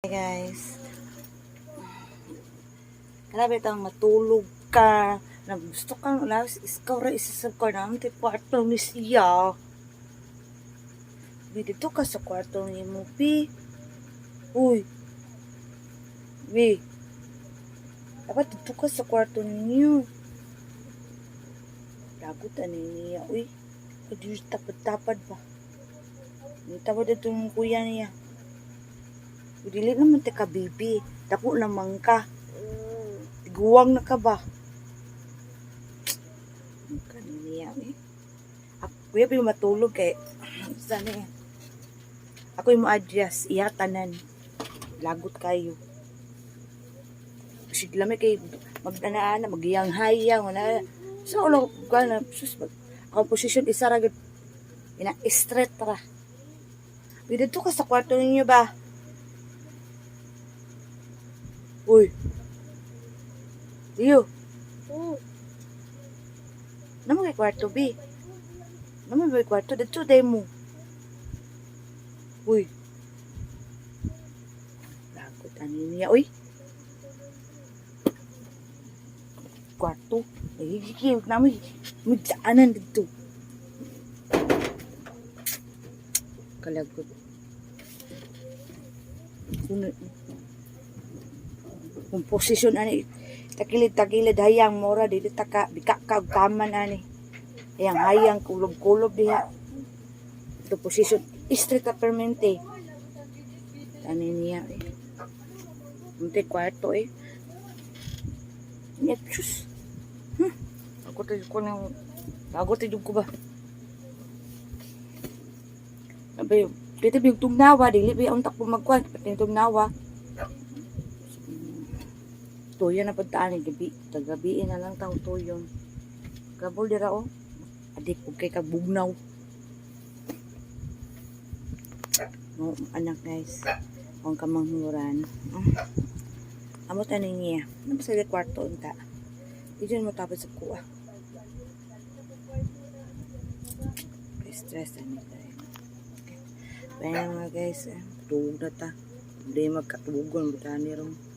Hey guys, grabe itong matulog ka. Na gusto kang ulas, iskaw ra isasab ka naman ti kwarto ni siya. Dito ka sa kwarto ni mo, Pi. Uy, Pi. Dapat dito ka sa kwarto ninyo. Lagot ani niya, uy. Kadi tapad-tapad ba? Tapad ito yung kuya niya. Dili naman ti ka, baby. Dako naman ka. Guwang na ka ba? Kaniniya eh. Kuya pa yung matulog kay sana eh. Ako yung ma-adjust. Iya tanan. Lagot kayo. Sigla may kay magdanaan na magyang-hayang. So, ulo ko na. Ako posisyon isa ra gud. Ina-straight ra. Dito ka sa kwarto ninyo ba? Uy. Iyo. Naman kay kwarto, B. Naman kay kwarto. Dito, day mo. Uy. Lagot, ano niya, uy. Kwarto. Ay, higigil namin. Migsaanan dito. Kalagot. Kung posisyon, ano, takilid hayang mora dili taka bikakaw kaman ani yang hayang kulob-kulob diha do posisyon straight permente ani niya eh munti kwarto eh niya chus ako tayo ko nang bago tayo ko ba sabi dito big tugnawa dili ba untak po magkuan pati tugnawa tuyo na pagtaan gabi tagabiin na lang tao tuyon gabol dira o adik ug kay kagbugnaw no anak guys ang kamanghuran amot ani niya ano sa kwarto unta diyon mo tapos sa kuha stress ani tayo okay. Kaya mga guys tulog na ta hindi magkatugon buta ni ron